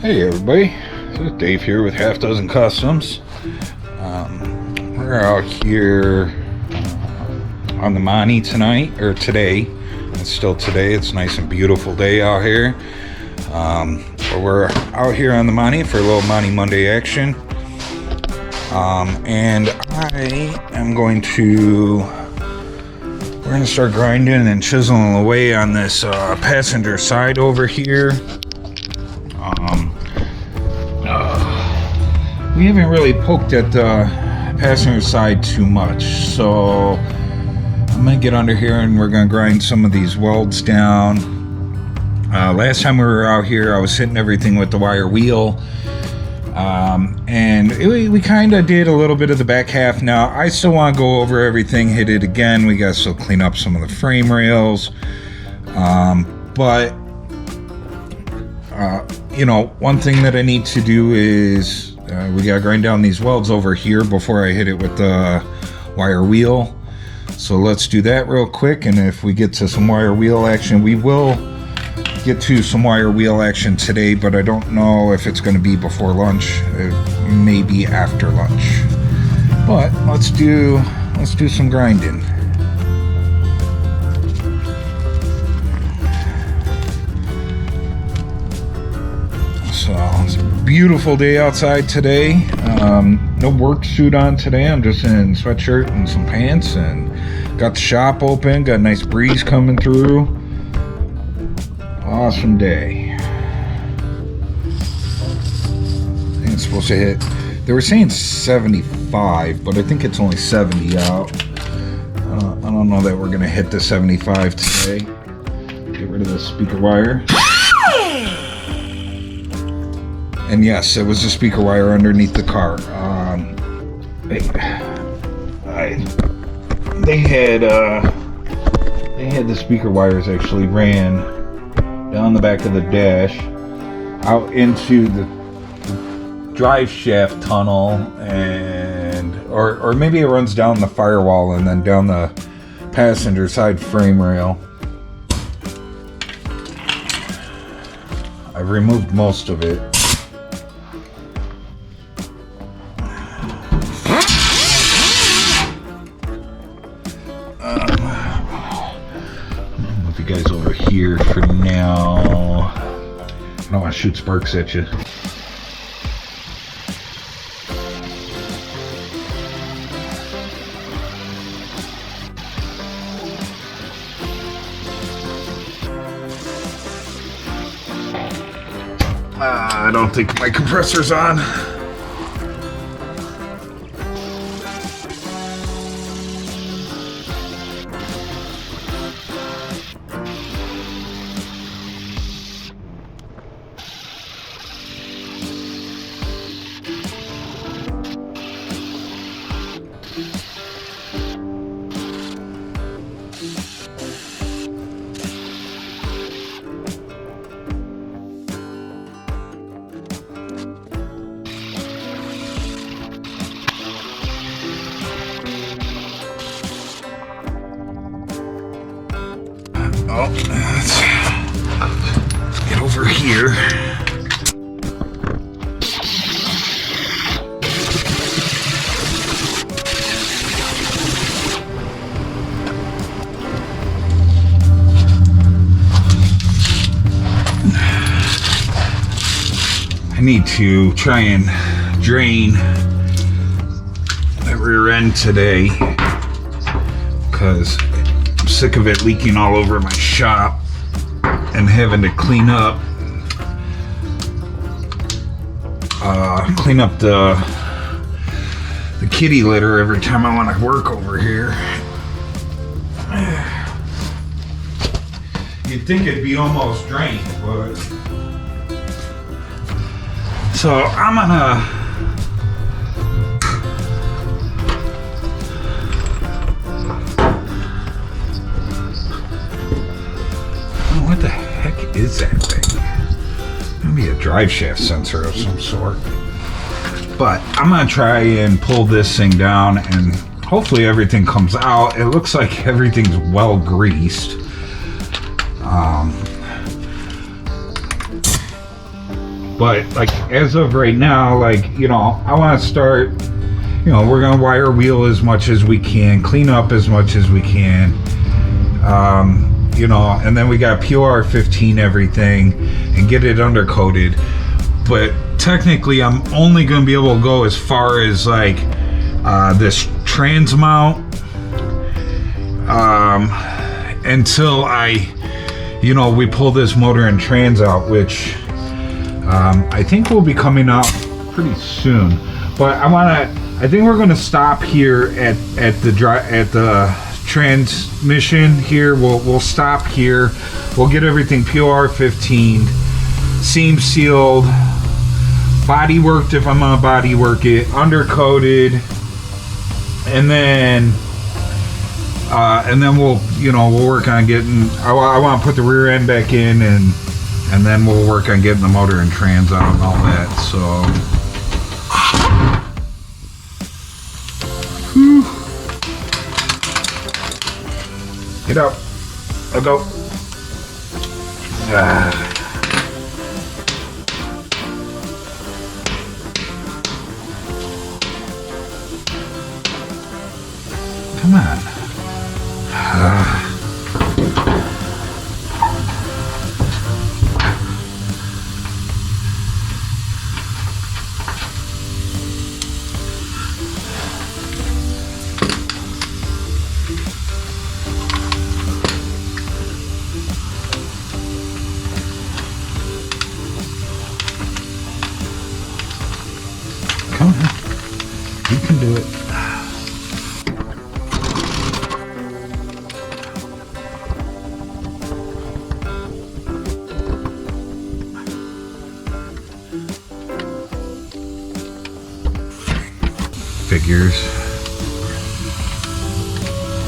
Hey everybody, this is Dave here with Half Dozen Customs. We're out here on the Monte tonight, or today. It's still today, it's a nice and beautiful day out here. We're out here on the Monte for a little Monte Monday action. And I am going to, we're going to start grinding and chiseling away on this passenger side over here. We haven't really poked at the passenger side too much, so I'm gonna get under here and we're gonna grind some of these welds down. Last time we were out here, I was hitting everything with the wire wheel, and we kind of did a little bit of the back half. Now I still want to go over everything, hit it again. We got to still clean up some of the frame rails, but you know, one thing that I need to do is we gotta grind down these welds over here before I hit it with the wire wheel. So let's do that real quick, and if we get to some wire wheel action, we will get to some wire wheel action today, but I don't know if it's going to be before lunch. It may be after lunch, but let's do some grinding. So it's a beautiful day outside today. No work suit on today. I'm just in sweatshirt and some pants, and got the shop open. Got a nice breeze coming through. Awesome day. I think it's supposed to hit, they were saying 75, but I think it's only 70 out. I don't know that we're gonna hit the 75 today. Get rid of the speaker wire. And yes, it was the speaker wire underneath the car. They had the speaker wires actually ran down the back of the dash, out into the drive shaft tunnel, and or maybe it runs down the firewall and then down the passenger side frame rail. I've removed most of it. Guys over here for now. I don't want to shoot sparks at you. I don't think my compressor's on. Let's get over here. I need to try and drain the rear end today because I'm sick of it leaking all over my shop and having to clean up the kitty litter every time I want to work over here. You'd think it'd be almost drained, but so I'm gonna what the heck is that thing? Maybe a drive shaft sensor of some sort. But I'm gonna try and pull this thing down and hopefully everything comes out. It looks like everything's well greased. But like as of right now, like, you know, I want to start, you know, we're gonna wire wheel as much as we can, clean up as much as we can, you know, and then we got POR15 everything and get it undercoated. But technically I'm only gonna be able to go as far as like this trans mount until you know, we pull this motor and trans out, which I think will be coming out pretty soon. But I think we're gonna stop here at the transmission here. We'll stop here. We'll get everything POR15, seam sealed, body worked if I'm gonna body work it, undercoated, and then we'll, you know, we'll work on getting, I want to put the rear end back in, and then we'll work on getting the motor and trans out and all that. So whew. Get up, I'll go. Come on. Come on. You can do it. Figures.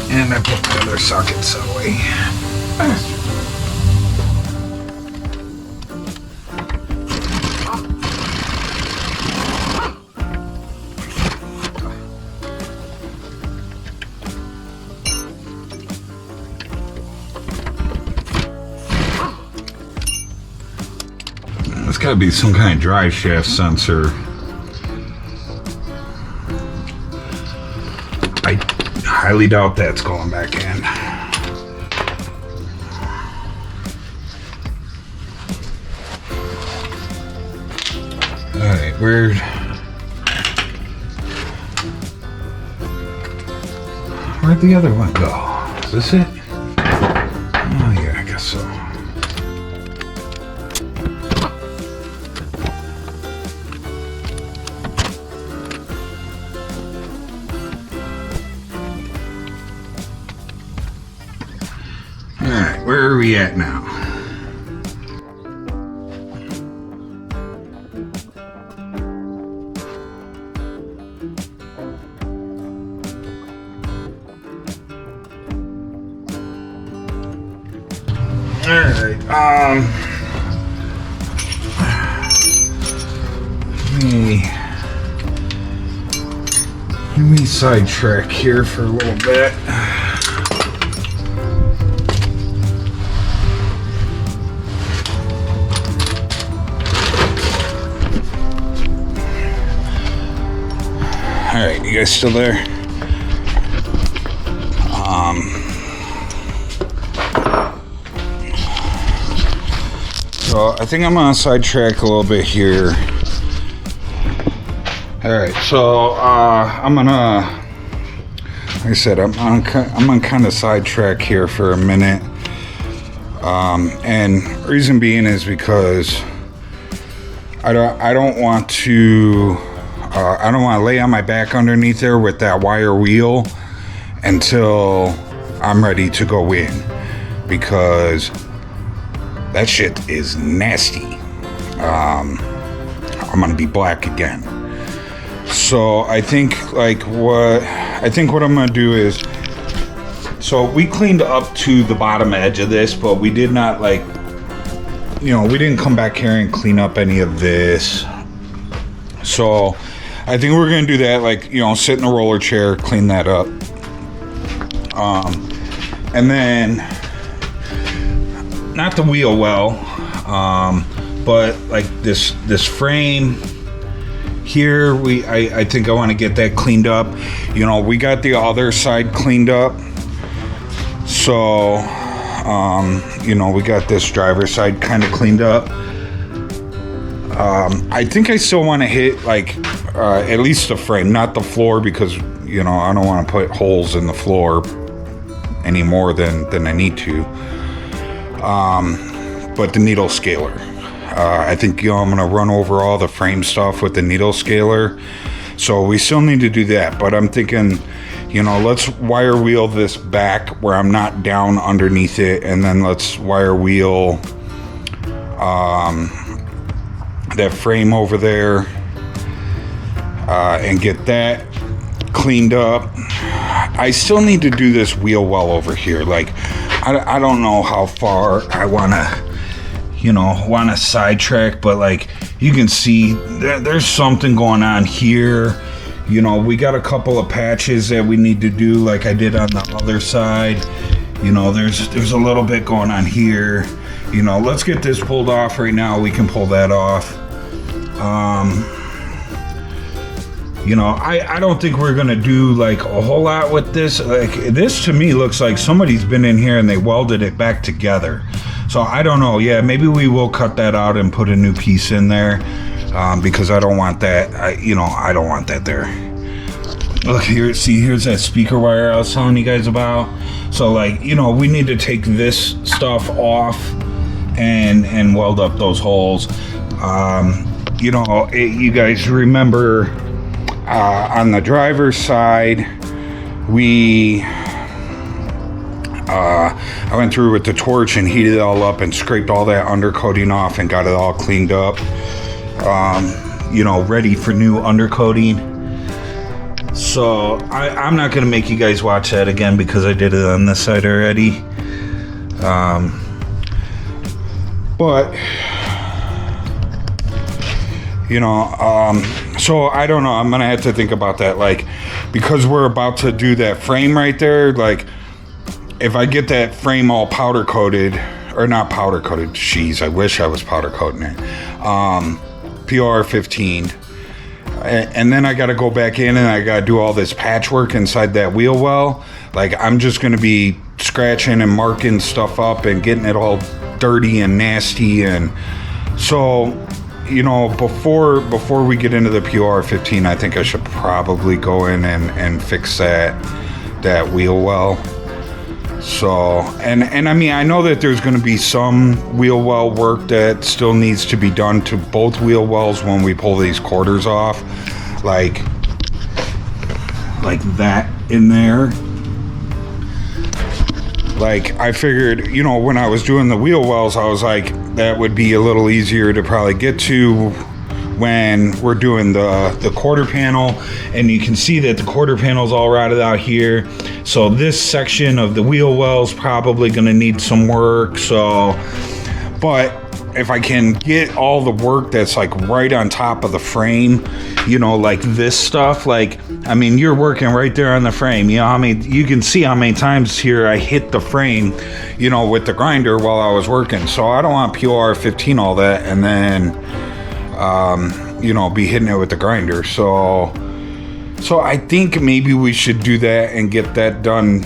And I put the other sockets away. There's gotta be some kind of drive shaft sensor. I highly doubt that's going back in. Alright, where'd the other one go? Is this it? Oh yeah, I guess so. Alright, where are we at now? Alright, let me sidetrack here for a little bit. Alright, you guys still there? So I think I'm gonna sidetrack a little bit here. Alright, so I'm gonna, like I said, I'm gonna kind of sidetrack here for a minute. And reason being is because I don't want to lay on my back underneath there with that wire wheel until I'm ready to go in, because that shit is nasty. I'm gonna be black again. So I think what I'm gonna do is, so we cleaned up to the bottom edge of this, but we did not, like, you know, we didn't come back here and clean up any of this. So I think we're gonna do that, like, you know, sit in a roller chair, clean that up, and then not the wheel well, but like this frame here, I think I want to get that cleaned up. You know, we got the other side cleaned up, so you know, we got this driver's side kind of cleaned up. I think I still want to hit like at least the frame, not the floor, because you know, I don't want to put holes in the floor any more than I need to. But the needle scaler, I think, you know, I'm gonna run over all the frame stuff with the needle scaler, so we still need to do that. But I'm thinking, you know, let's wire wheel this back where I'm not down underneath it, and then let's wire wheel that frame over there and get that cleaned up. I still need to do this wheel well over here. Like, I don't know how far I want to sidetrack, but like you can see there's something going on here. You know, we got a couple of patches that we need to do like I did on the other side. You know, there's a little bit going on here. You know, let's get this pulled off right now. We can pull that off. You know, I don't think we're gonna do like a whole lot with this. Like, this to me looks like somebody's been in here and they welded it back together. So I don't know. Yeah, maybe we will cut that out and put a new piece in there, because I don't want that. I don't want that there. Look here. See, here's that speaker wire I was telling you guys about. So like, you know, we need to take this stuff off and weld up those holes. You know, you guys remember on the driver's side, I went through with the torch and heated it all up and scraped all that undercoating off and got it all cleaned up, you know, ready for new undercoating. So I'm not going to make you guys watch that again because I did it on this side already. But you know, so I don't know, I'm gonna have to think about that, like, because we're about to do that frame right there. Like, if I get that frame all powder coated, or not powder coated, jeez, I wish I was powder coating it, POR15, and then I gotta go back in and I gotta do all this patchwork inside that wheel well. Like, I'm just gonna be scratching and marking stuff up and getting it all dirty and nasty. And so, you know, before we get into the POR15, I think I should probably go in and fix that wheel well. So, and I mean, I know that there's going to be some wheel well work that still needs to be done to both wheel wells when we pull these quarters off, like that in there. Like, I figured, you know, when I was doing the wheel wells, I was like, that would be a little easier to probably get to when we're doing the quarter panel. And you can see that the quarter panel's all rotted out here. So this section of the wheel well's probably going to need some work. So, but if I can get all the work that's like right on top of the frame, you know, like this stuff, like, I mean, you're working right there on the frame. You know, I mean, you can see how many times here I hit the frame, you know, with the grinder while I was working. So I don't want POR15 all that and then, you know, be hitting it with the grinder. So I think maybe we should do that and get that done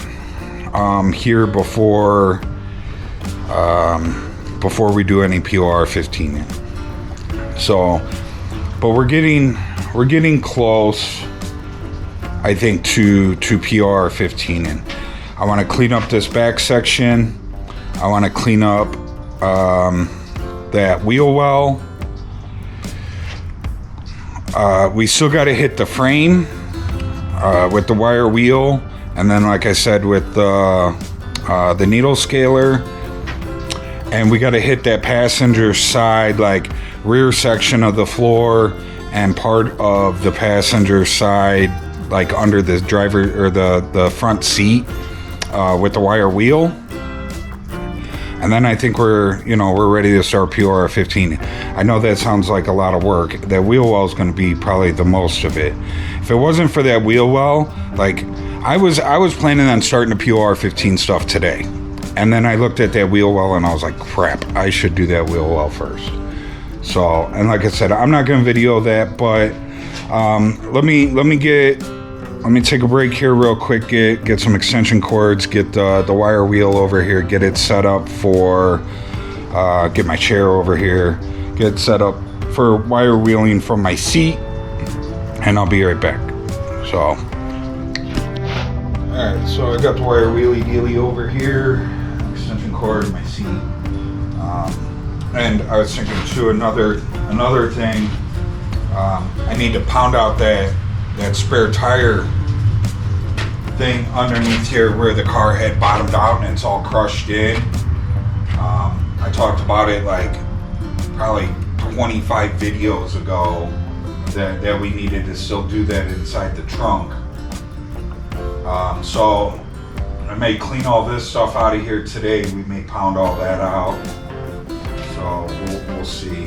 here before we do any POR15. So, but we're getting close, I think, to POR15. And I want to clean up this back section. I want to clean up that wheel well. We still got to hit the frame with the wire wheel, and then, like I said, with the needle scaler. And we got to hit that passenger side, like rear section of the floor and part of the passenger side, like under the driver or the front seat, with the wire wheel. And then I think we're ready to start POR15. I know that sounds like a lot of work. That wheel well is going to be probably the most of it. If it wasn't for that wheel well, like I was planning on starting the POR15 stuff today. And then I looked at that wheel well and I was like, crap, I should do that wheel well first. So, and like I said, I'm not gonna video that, but let me take a break here real quick, get some extension cords, get the wire wheel over here, get it set up for get my chair over here, get set up for wire wheeling from my seat, and I'll be right back. So alright, so I got the wire wheelie dealy over here, extension cord, my seat. And I was thinking too, another thing, I need to pound out that spare tire thing underneath here where the car had bottomed out and it's all crushed in. I talked about it like probably 25 videos ago that we needed to still do that inside the trunk. So I may clean all this stuff out of here today. We may pound all that out. So we'll see.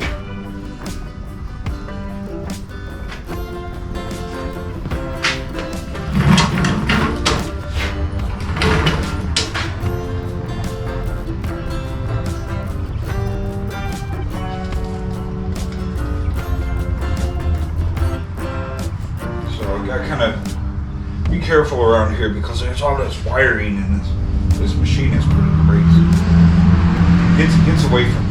I kind of be careful around here because there's all this wiring and this machine is pretty crazy. It gets away from you.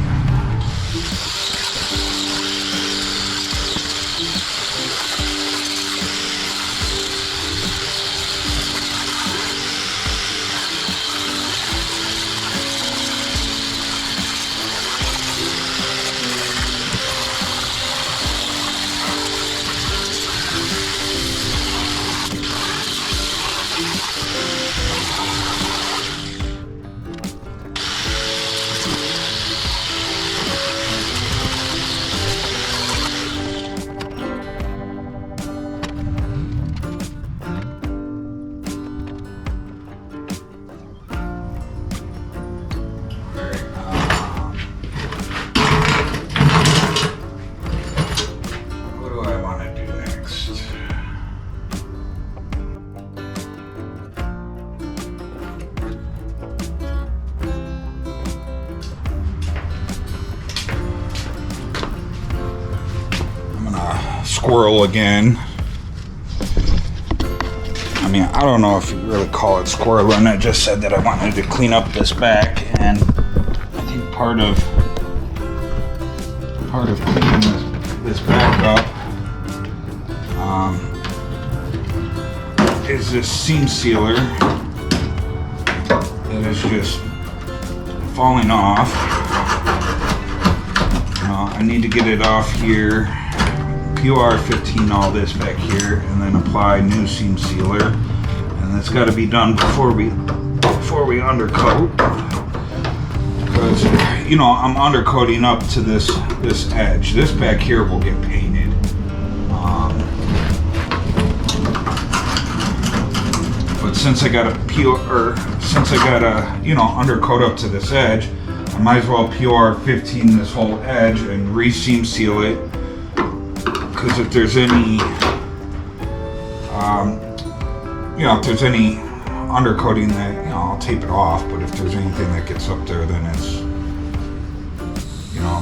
Squirrel again. I mean, I don't know if you really call it squirreling. I just said that I wanted to clean up this back, and I think part of cleaning this back up is this seam sealer that is just falling off. I need to get it off here. POR15 all this back here, and then apply new seam sealer, and that's got to be done before we undercoat, because I'm undercoating up to this edge. This back here will get painted. But since I got a undercoat up to this edge, I might as well POR15 this whole edge and re-seam seal it. Because if there's any, if there's any undercoating that, I'll tape it off. But if there's anything that gets up there, then it's,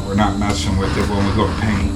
we're not messing with it when we go to paint.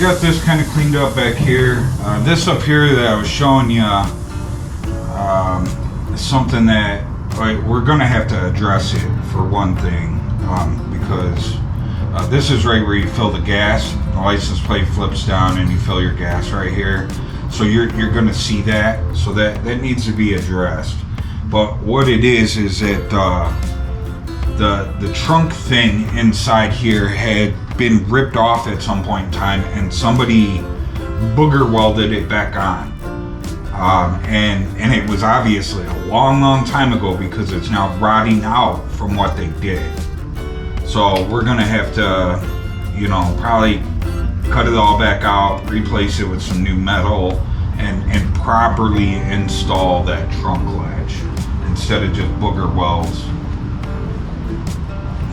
got this kind of cleaned up back here. This up here that I was showing you is something that we're gonna have to address it for one thing, because this is right where you fill the gas. The license plate flips down and you fill your gas right here. So you're gonna see that. So that needs to be addressed. But what it is that the trunk thing inside here had been ripped off at some point in time, and somebody booger welded it back on. And it was obviously a long time ago, because it's now rotting out from what they did. So we're gonna have to, you know, probably cut it all back out, replace it with some new metal, and properly install that trunk latch instead of just booger welds.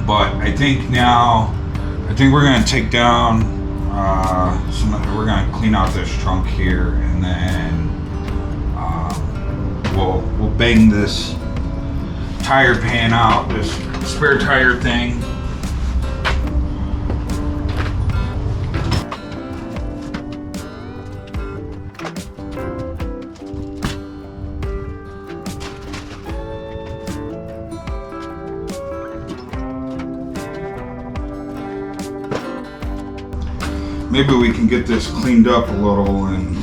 But I think we're gonna take down we're gonna clean out this trunk here, and then we'll bang this tire pan out, this spare tire thing. Maybe we can get this cleaned up a little and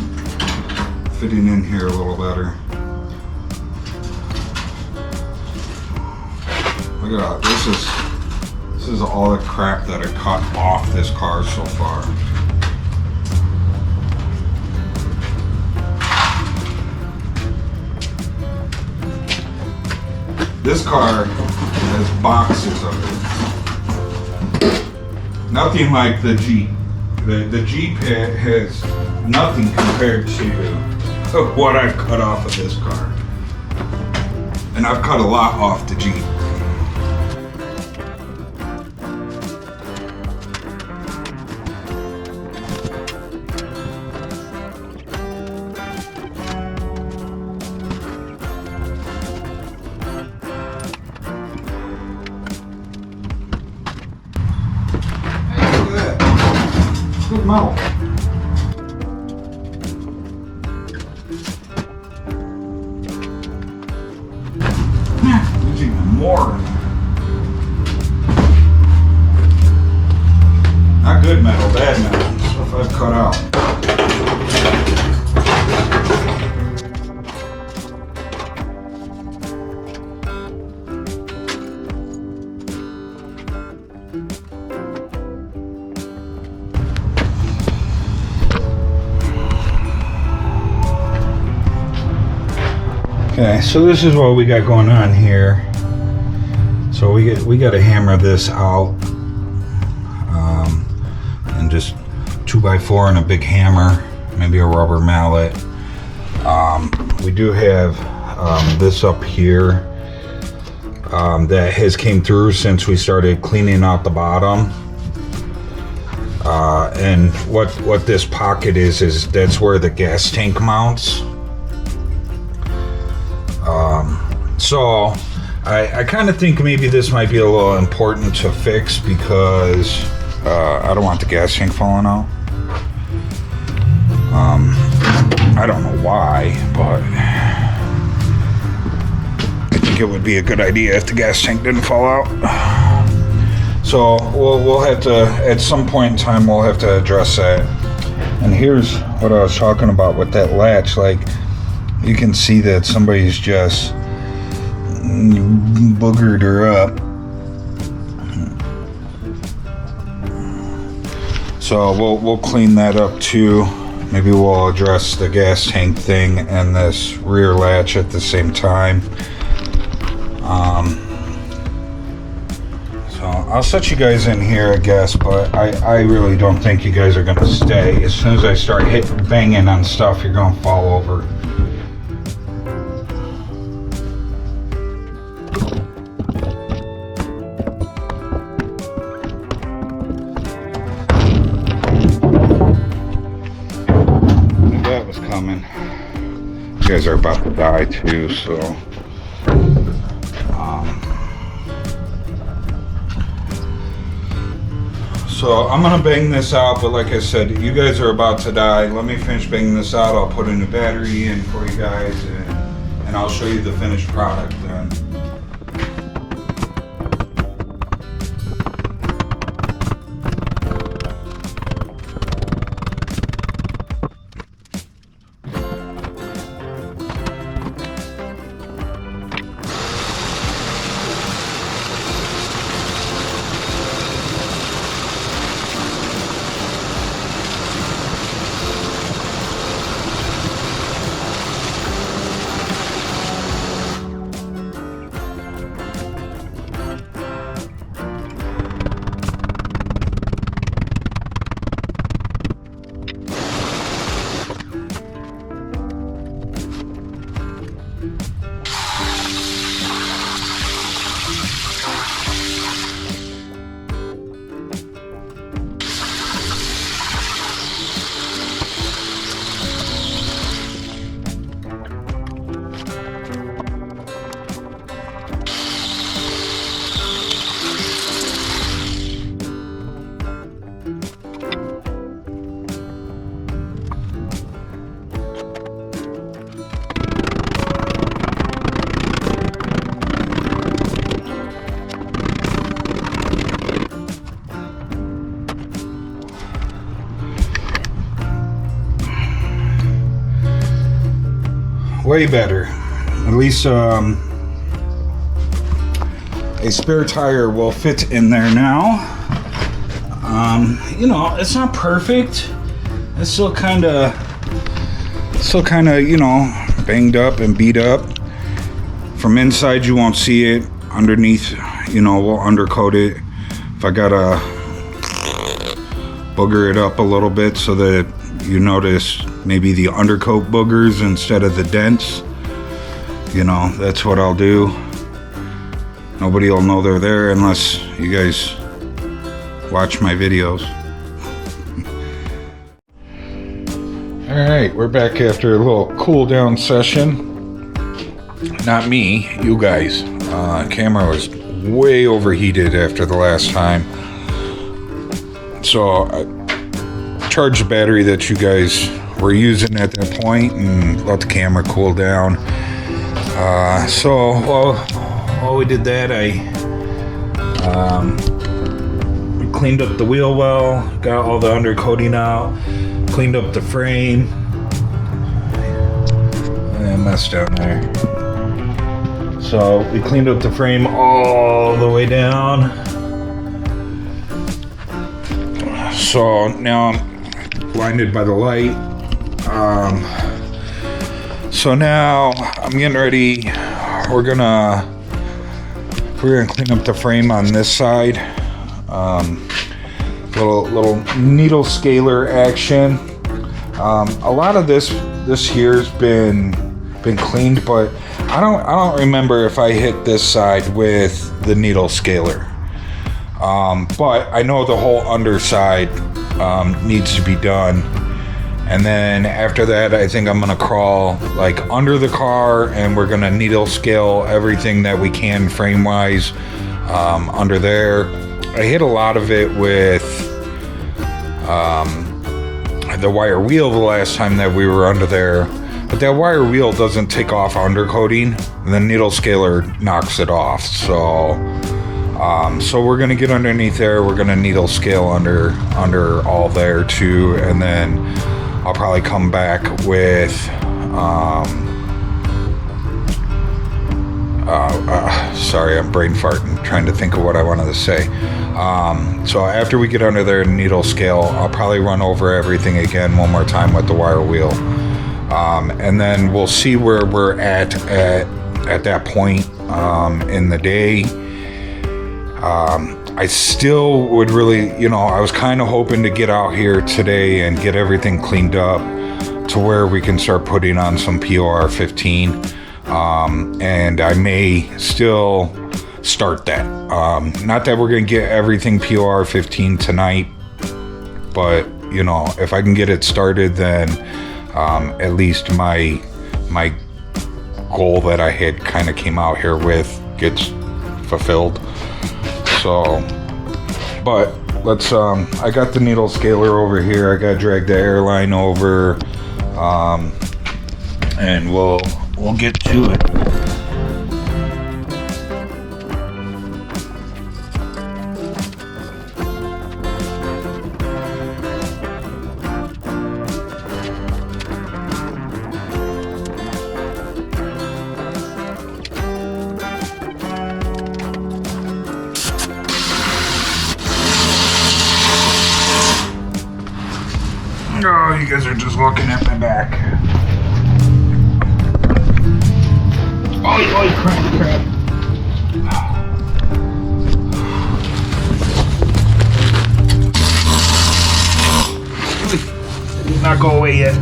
fitting in here a little better. Look at that. This is all the crap that I cut off this car so far. This car has boxes of it. Nothing like the Jeep. The Jeep has nothing compared to what I've cut off of this car. And I've cut a lot off the Jeep. Good metal. There's even more in there. Not good metal, bad metal. Stuff I've cut out. Okay, so this is what we got going on here. So we got to hammer this out, and just 2x4 and a big hammer, maybe a rubber mallet. We do have this up here that has came through since we started cleaning out the bottom. And what this pocket is that's where the gas tank mounts. So I kind of think maybe this might be a little important to fix, because I don't want the gas tank falling out. I don't know why, but I think it would be a good idea if the gas tank didn't fall out. So we'll have to, at some point in time, we'll have to address that. And here's what I was talking about with that latch. Like, you can see that somebody's just boogered her up. So we'll clean that up too. Maybe we'll address the gas tank thing and this rear latch at the same time. So I'll set you guys in here, I guess, but I really don't think you guys are gonna stay. As soon as I start banging on stuff, you're gonna fall over. You guys are about to die too, so So I'm gonna bang this out, but like I said, you guys are about to die. Let me finish banging this out. I'll put a new battery in for you guys, and I'll show you the finished product then. Way better. At least a spare tire will fit in there now. You know, it's not perfect. It's still kind of, you know, banged up and beat up. From inside, you won't see it. Underneath, you know, we'll undercoat it. If I gotta booger it up a little bit so that you notice maybe the undercoat boogers instead of the dents, you know, that's what I'll do. Nobody will know they're there unless you guys watch my videos. All right, we're back after a little cool down session. Not me, you guys. Camera was way overheated after the last time. So I charged the battery that you guys were using at that point and let the camera cool down. So while we did that, I cleaned up the wheel well, got all the undercoating out, cleaned up the frame. And mess down there. So we cleaned up the frame all the way down. So now I'm blinded by the light. So now I'm getting ready. We're gonna clean up the frame on this side. Little needle scaler action. A lot of this here's been cleaned, but I don't remember if I hit this side with the needle scaler. But I know the whole underside needs to be done. And then after that, I think I'm gonna crawl like under the car, and we're gonna needle scale everything that we can frame-wise under there. I hit a lot of it with the wire wheel the last time that we were under there, but that wire wheel doesn't take off undercoating, and the needle scaler knocks it off. So we're gonna get underneath there. We're gonna needle scale under all there too, and then I'll probably come back with sorry, I'm brain farting, trying to think of what I wanted to say. So after we get under there and needle scale, I'll probably run over everything again one more time with the wire wheel. And then we'll see where we're at that point in the day. I still would really, you know, I was kind of hoping to get out here today and get everything cleaned up to where we can start putting on some POR15. And I may still start that. Not that we're going to get everything POR15 tonight, but, you know, if I can get it started, then at least my goal that I had kind of came out here with gets fulfilled. So, but let's, I got the needle scaler over here. I got to drag the airline over, and we'll get to it. Oh, you guys are just looking at my back. Oh, crap. It did not go away yet.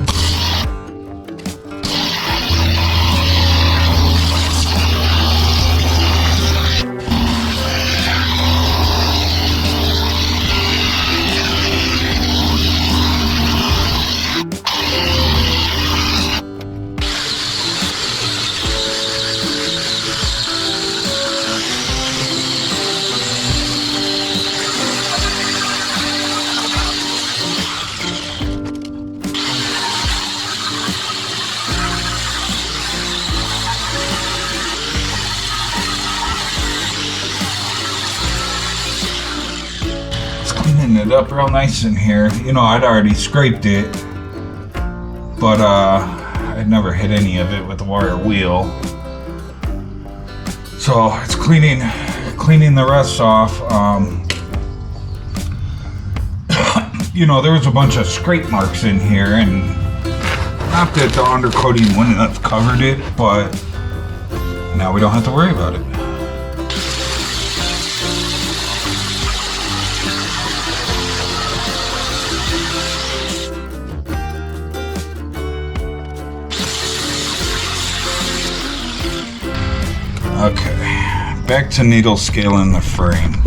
It up real nice in here. You know, I'd already scraped it, but I'd never hit any of it with the wire wheel. So it's cleaning the rest off. You know, there was a bunch of scrape marks in here, and not that the undercoating wouldn't have covered it, but now we don't have to worry about it. Okay, back to needle scaling the frame.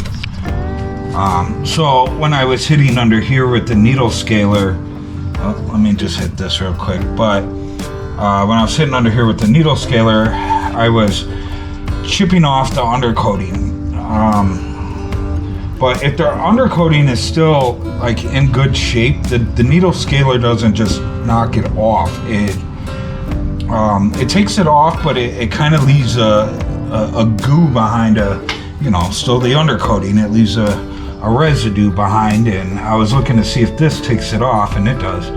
So when I was hitting under here with the needle scaler, let me just hit this real quick, but when I was hitting under here with the needle scaler, I was chipping off the undercoating. But if the undercoating is still like in good shape, the needle scaler doesn't just knock it off. It takes it off, but it kind of leaves a goo behind still the undercoating. It leaves a residue behind, and I was looking to see if this takes it off, and it does.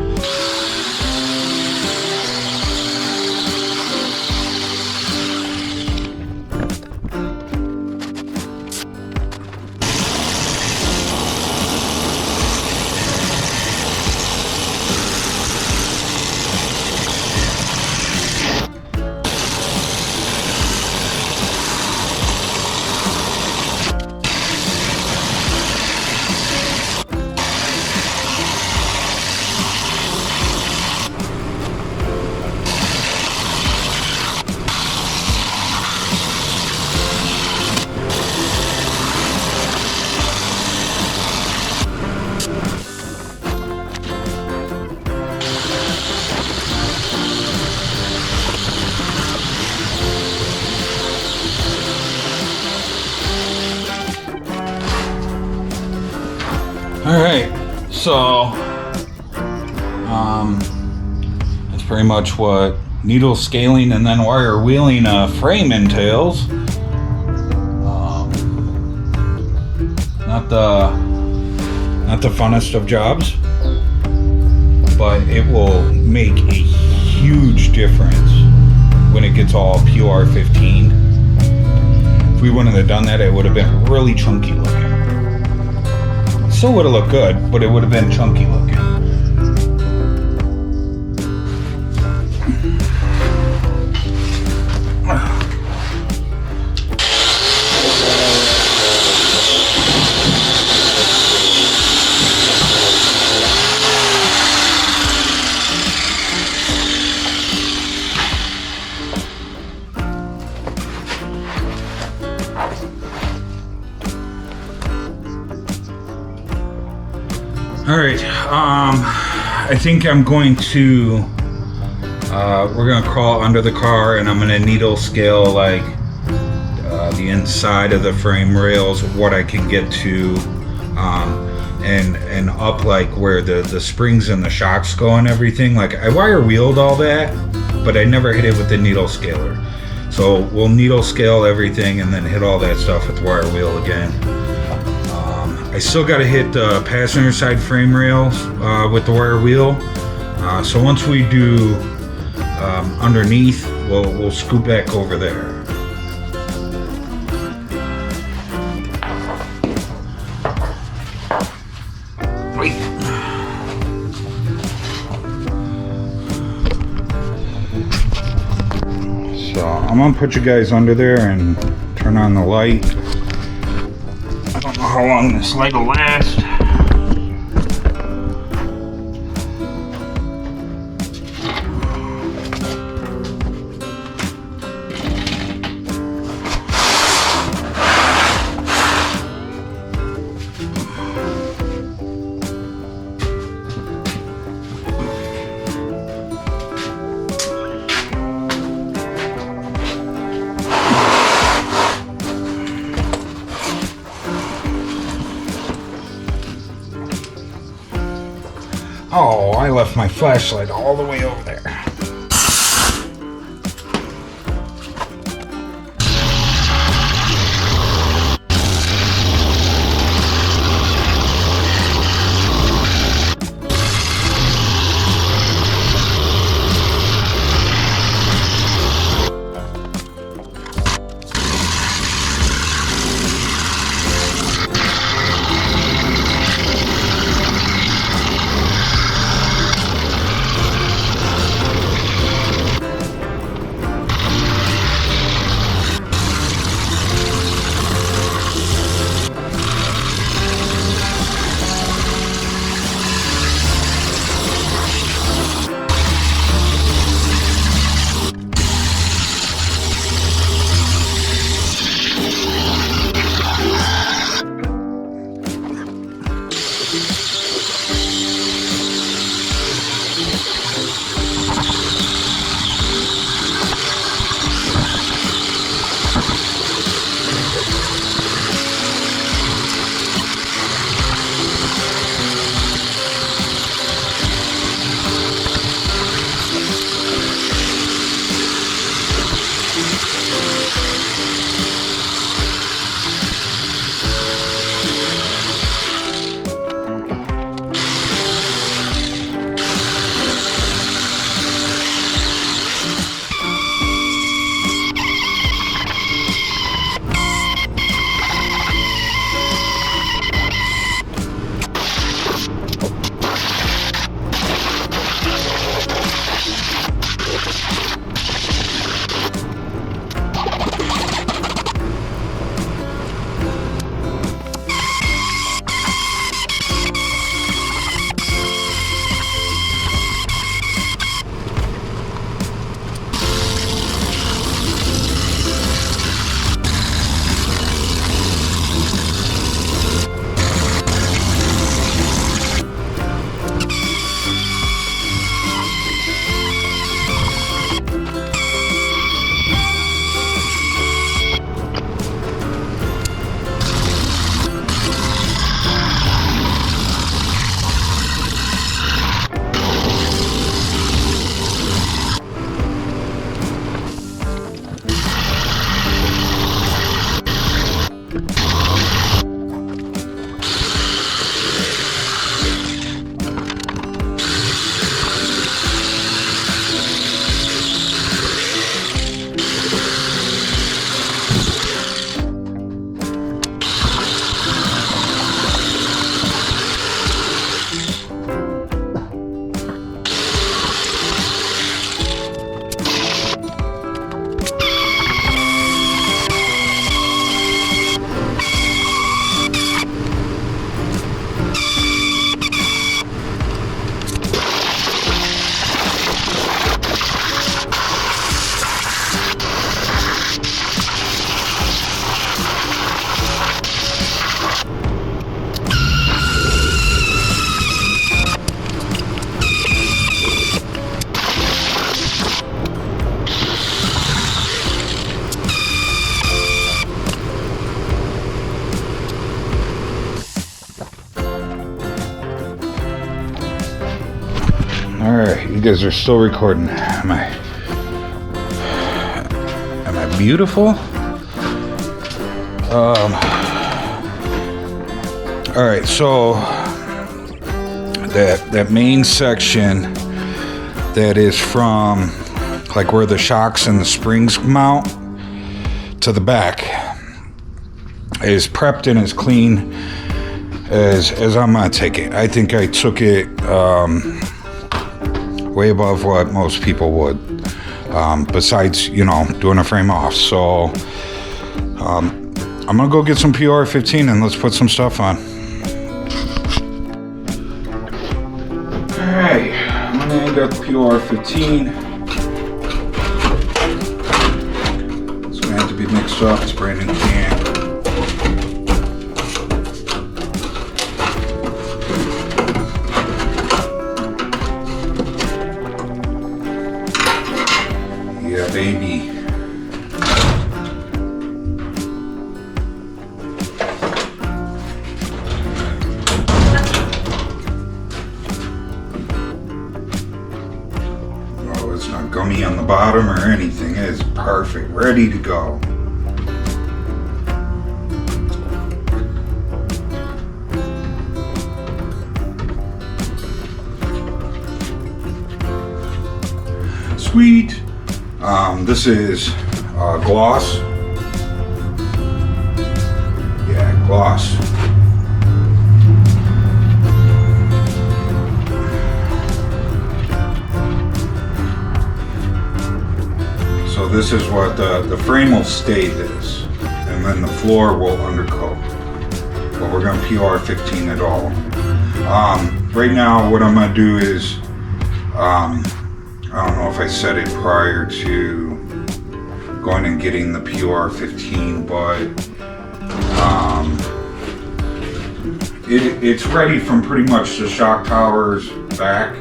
Alright, so that's pretty much what needle scaling and then wire wheeling a frame entails. Not the funnest of jobs, but it will make a huge difference when it gets all PR15. If we wouldn't have done that, it would have been really chunky looking. Still would have looked good, but it would have been chunky looking. Alright, I think I'm going to, we're going to crawl under the car, and I'm going to needle scale like the inside of the frame rails, what I can get to. and up like where the springs and the shocks go and everything. Like I wire wheeled all that, but I never hit it with the needle scaler. So we'll needle scale everything and then hit all that stuff with the wire wheel again. I still got to hit the passenger side frame rails with the wire wheel. So once we do underneath, we'll scoot back over there. Wait. So I'm gonna put you guys under there and turn on the light. I don't know how long this light will last. Oh, I left my flashlight all the way over there. guys are still recording. Am I beautiful? All right, so that main section that is from like where the shocks and the springs mount to the back is prepped and as clean as I'm gonna take it. I think I took it way above what most people would, besides, you know, doing a frame off. So I'm gonna go get some PR15 and let's put some stuff on. Alright, I'm gonna end up PR15. It's gonna have to be mixed up. It's brand new can. Yeah, baby. Oh, it's not gummy on the bottom or anything. It's perfect, ready to go. Sweet. This is gloss. Yeah, gloss. So this is what the frame will stay this, and then the floor will undercoat. But we're gonna PR15 it all. Right now, what I'm gonna do is, I don't know if I said it prior to going and getting the PR15, but it's ready from pretty much the shock towers back.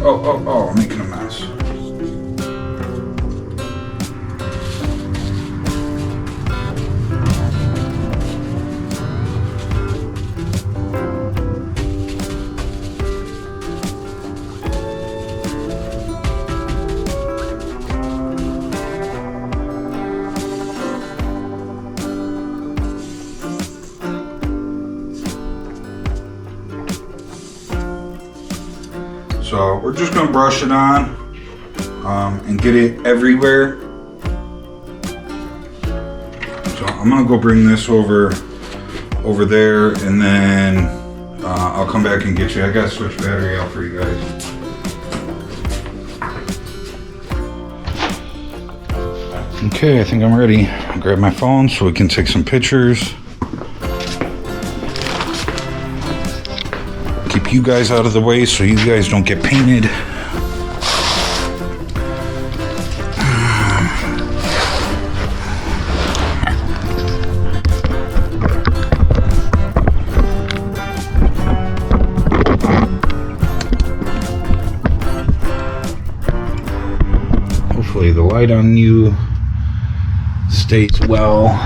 Oh, I'm making a mess. So we're just gonna brush it on and get it everywhere. So I'm gonna go bring this over there, and then I'll come back and get you. I gotta switch battery out for you guys. Okay, I think I'm ready. I'll grab my phone so we can take some pictures. Keep you guys out of the way so you guys don't get painted. Hopefully the light on you stays well.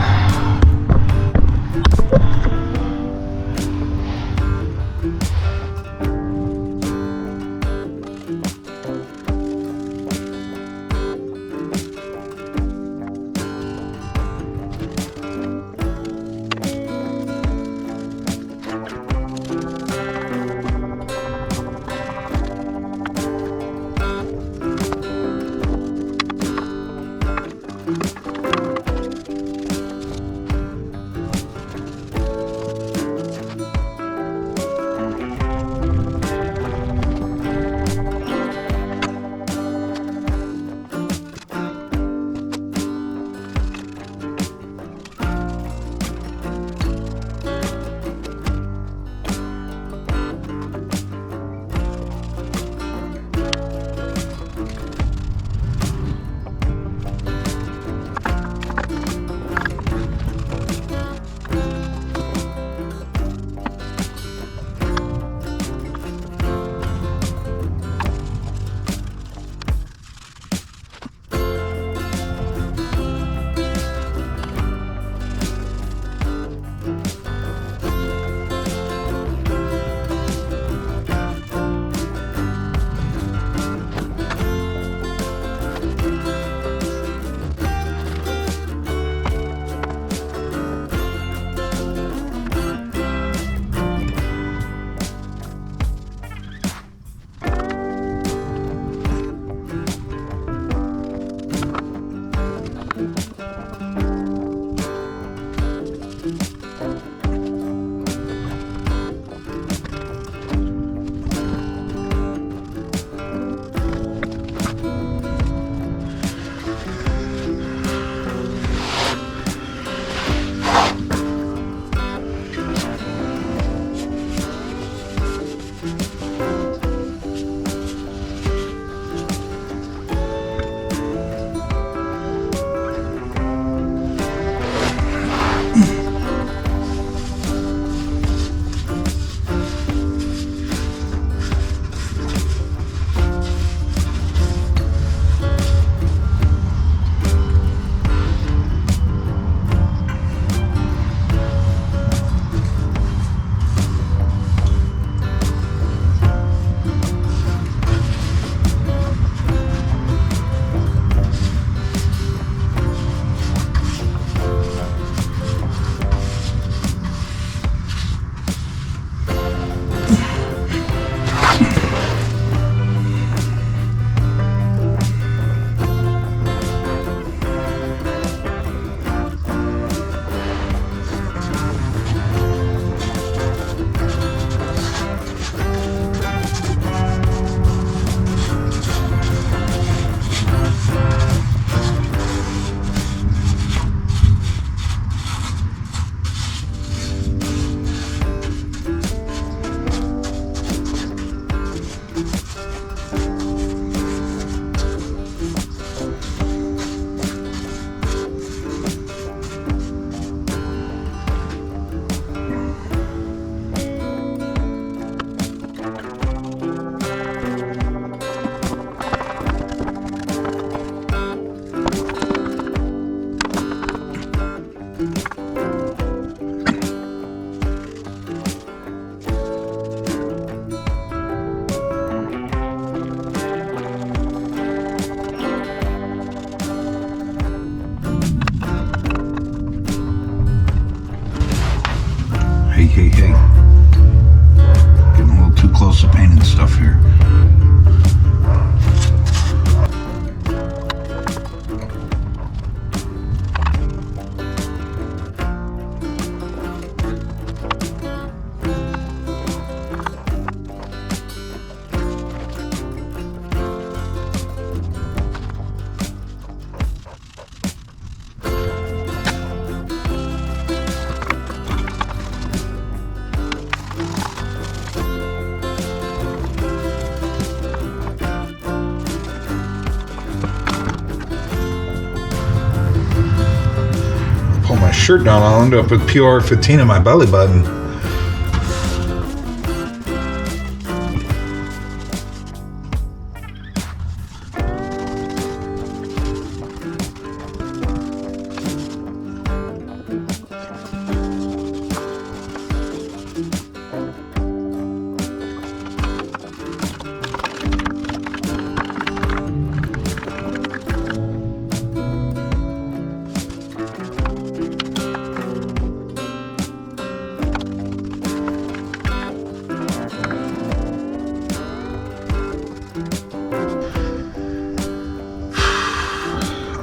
shirt down, I'll end up with PR15 on my belly button.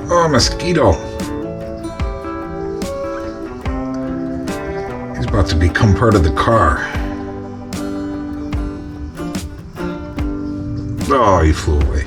Oh, mosquito. He's about to become part of the car. Oh, he flew away.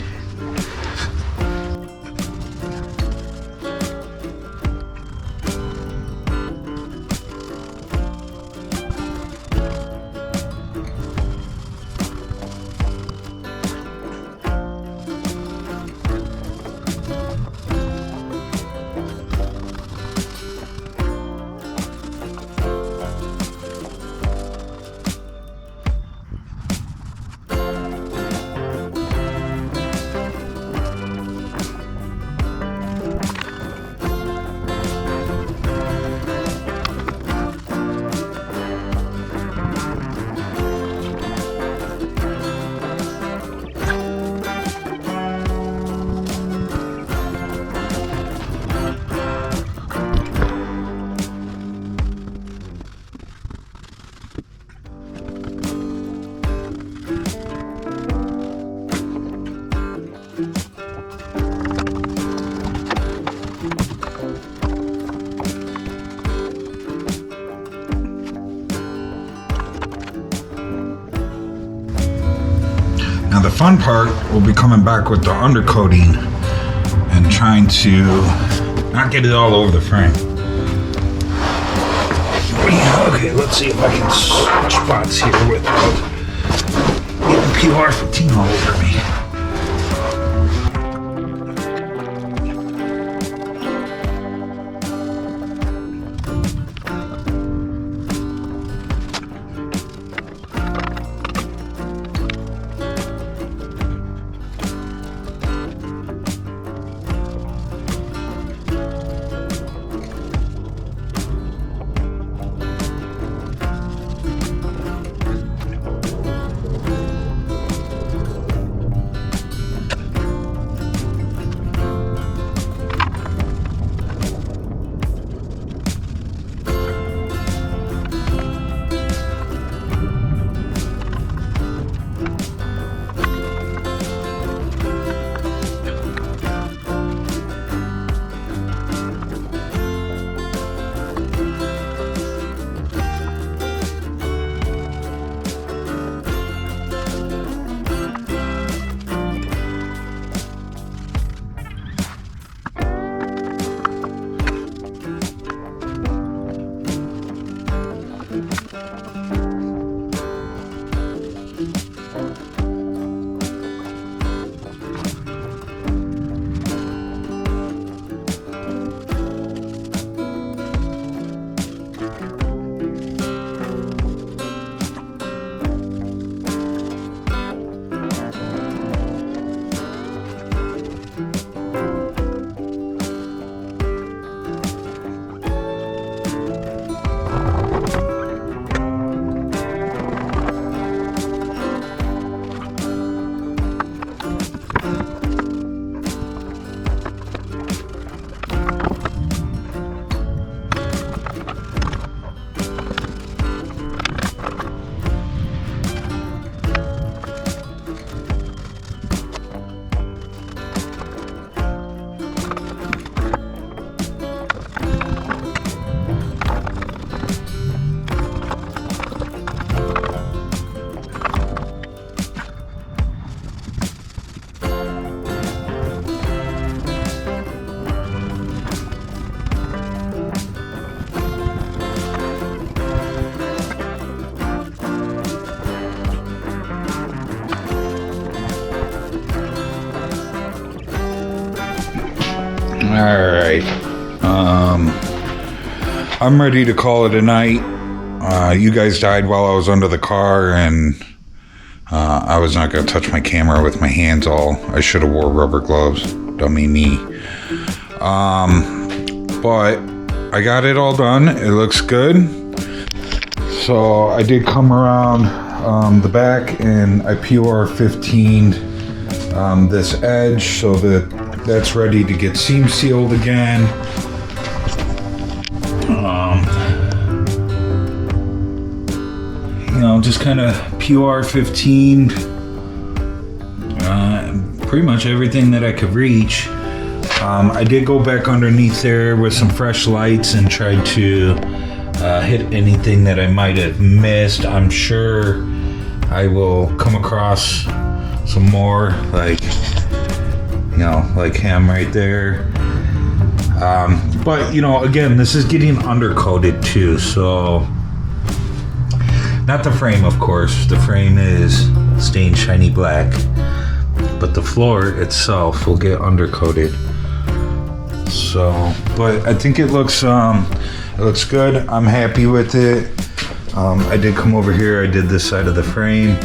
Now the fun part will be coming back with the undercoating and trying to not get it all over the frame. Okay, let's see if I can switch spots here without getting PR15 all over me. Alright, I'm ready to call it a night. You guys died while I was under the car, and I was not going to touch my camera with my hands all. I should have wore rubber gloves. Dummy me. But I got it all done. It looks good. So I did come around the back, and I POR15'd this edge so that that's ready to get seam sealed again. You know, just kind of POR15'd pretty much everything that I could reach. I did go back underneath there with some fresh lights and tried to hit anything that I might have missed. I'm sure I will come across some more, like, you know, like him right there. But, you know, again, this is getting undercoated too, so not the frame, of course. The frame is stained shiny black, but the floor itself will get undercoated. So, but I think it looks good. I'm happy with it. I did come over here. I did this side of the frame.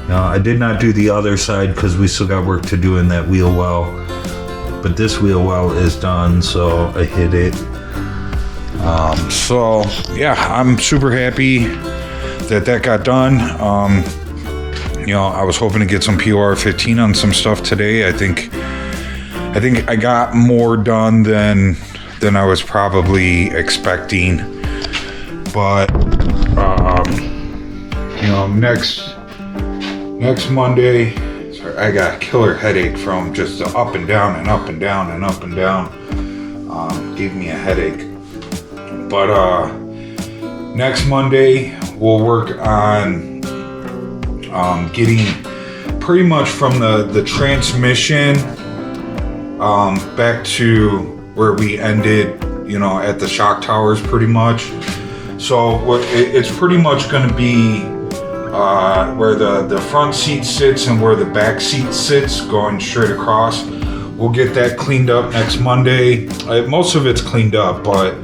Now, I did not do the other side because we still got work to do in that wheel well. But this wheel well is done, so I hit it. So yeah, I'm super happy that got done. You know, I was hoping to get some POR15 on some stuff today. I think I got more done than I was probably expecting. But you know, next Monday, sorry, I got a killer headache from just the up and down and up and down and up and down. Gave me a headache. But next Monday we'll work on getting pretty much from the transmission back to where we ended, you know, at the shock towers pretty much. So it's pretty much going to be where the front seat sits and where the back seat sits, going straight across. We'll get that cleaned up next Monday. Most of it's cleaned up, but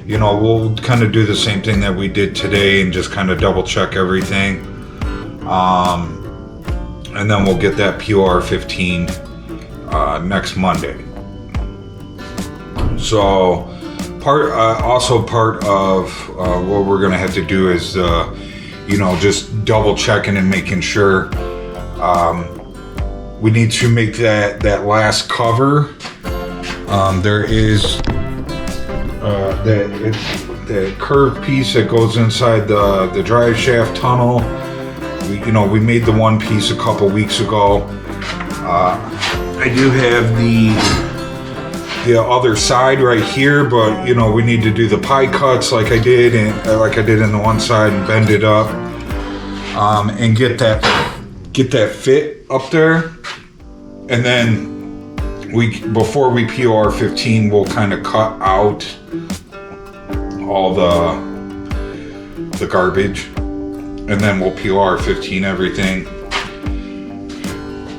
you know, we'll kind of do the same thing that we did today and just kind of double check everything. And then we'll get that POR15 next Monday. So part of what we're gonna have to do is you know, just double checking and making sure. We need to make that last cover. There is that curved piece that goes inside the drive shaft tunnel. We made the one piece a couple weeks ago. I do have the other side right here, but you know, we need to do the pie cuts like I did in the one side and bend it up, and get that fit up there. And then before we POR15, we'll kind of cut out all the garbage, and then we'll POR15 everything,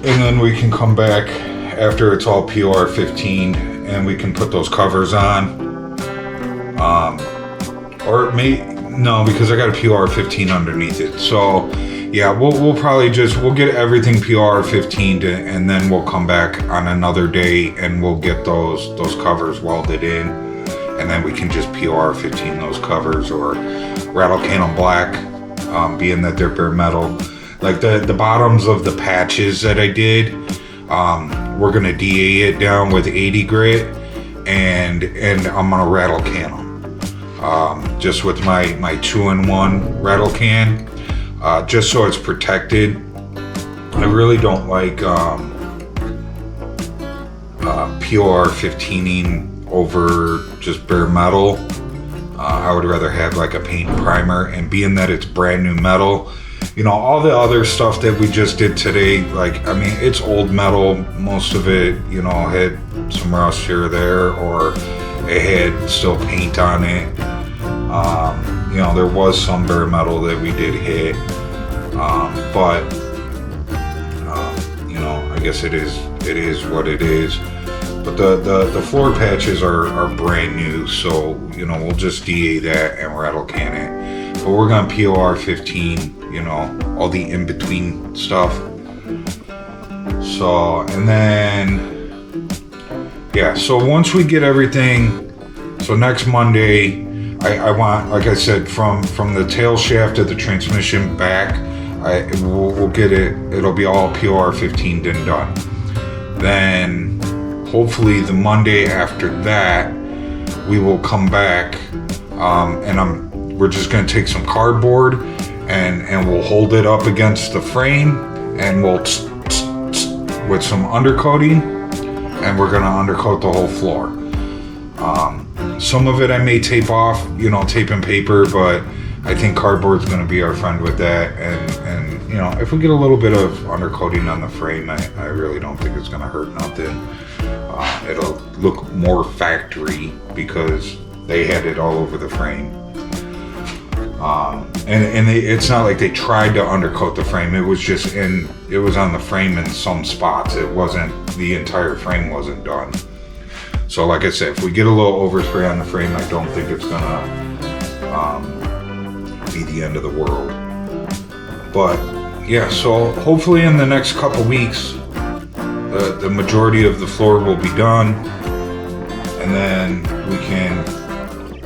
and then we can come back after it's all POR15 and we can put those covers on. No, because I got a POR15 underneath it. So yeah, we'll probably we'll get everything POR15'd, and then we'll come back on another day and we'll get those covers welded in, and then we can just POR15 those covers or rattle can them black, being that they're bare metal. Like the bottoms of the patches that I did, we're gonna DA it down with 80 grit, and I'm gonna rattle can them, just with my 2-in-1 rattle can, just so it's protected. I really don't like POR15ing over just bare metal. I would rather have like a paint primer, and being that it's brand new metal, you know, all the other stuff that we just did today, like, I mean, it's old metal. Most of it, you know, had some rust here or there, or it had still paint on it. You know, there was some bare metal that we did hit, but you know, I guess it is what it is. But the floor patches are brand new, so you know, we'll just DA that and rattle can it. But we're gonna POR15, you know, all the in-between stuff. So, and then, yeah, so once we get everything, so next Monday, I want, like I said, from the tail shaft of the transmission back, we'll get it, it'll be all POR15 and done. Then, hopefully the Monday after that, we will come back, and we're just gonna take some cardboard and we'll hold it up against the frame, and we'll with some undercoating, and we're gonna undercoat the whole floor. Some of it I may tape off, you know, tape and paper, but I think cardboard's gonna be our friend with that. And you know, if we get a little bit of undercoating on the frame, I really don't think it's gonna hurt nothing. It'll look more factory because they had it all over the frame. It's not like they tried to undercoat the frame. It was just it was on the frame in some spots. It wasn't, the entire frame wasn't done. So like I said, if we get a little overspray on the frame, I don't think it's gonna be the end of the world. But yeah, so hopefully in the next couple weeks, the majority of the floor will be done, and then we can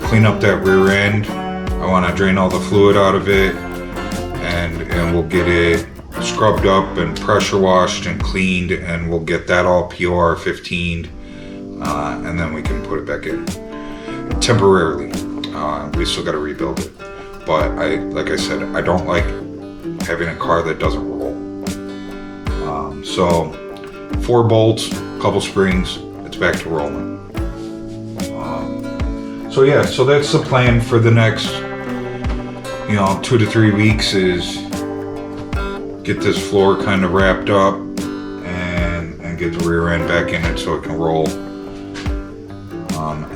clean up that rear end. I want to drain all the fluid out of it, and we'll get it scrubbed up and pressure washed and cleaned, and we'll get that all POR15'd, and then we can put it back in temporarily. We still got to rebuild it, but like I said, I don't like having a car that doesn't roll. So 4 bolts, couple springs, it's back to rolling. So yeah, so that's the plan for the next, you know, 2 to 3 weeks, is get this floor kind of wrapped up and get the rear end back in it so it can roll.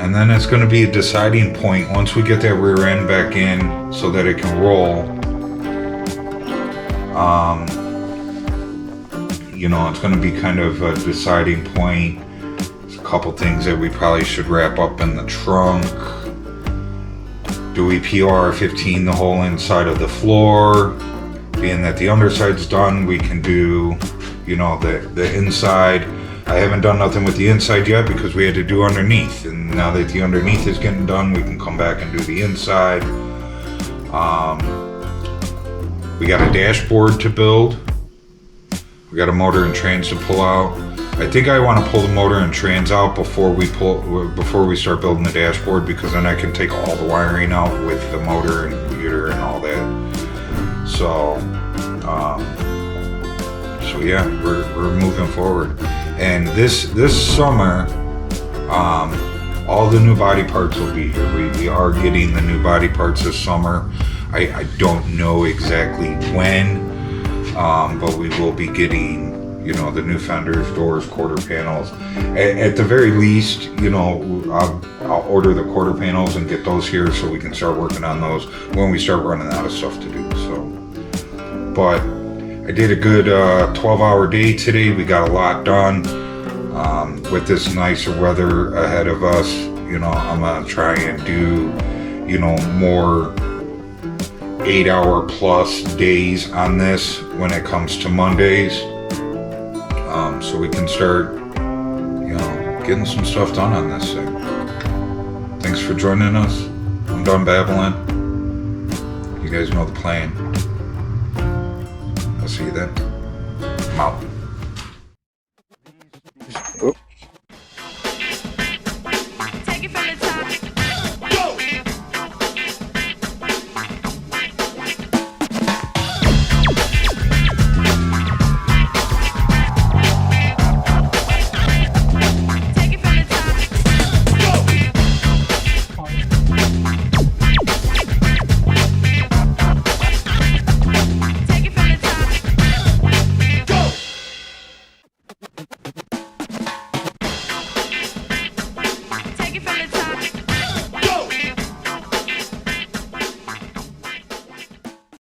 And then it's going to be a deciding point once we get that rear end back in so that it can roll. You know, it's going to be kind of a deciding point. There's a couple things that we probably should wrap up in the trunk. Do we POR15 the whole inside of the floor? Being that the underside's done, we can do, you know, the inside. I haven't done nothing with the inside yet because we had to do underneath. And now that the underneath is getting done, we can come back and do the inside. We got a dashboard to build. We got a motor and trans to pull out. I think I want to pull the motor and trans out before we start building the dashboard, because then I can take all the wiring out with the motor and computer and all that. So yeah, we're moving forward. And this summer, all the new body parts will be here. We are getting the new body parts this summer. I don't know exactly when, but we will be getting, you know, the new fenders, doors, quarter panels. At the very least, you know, I'll order the quarter panels and get those here so we can start working on those when we start running out of stuff to do. So, but I did a good 12-hour day today. We got a lot done. With this nicer weather ahead of us, you know, I'm gonna try and do, you know, more 8-hour plus days on this when it comes to Mondays, so we can start, you know, getting some stuff done on this thing. Thanks for joining us. I'm done babbling. You guys know the plan. I'll see you then. I'm out.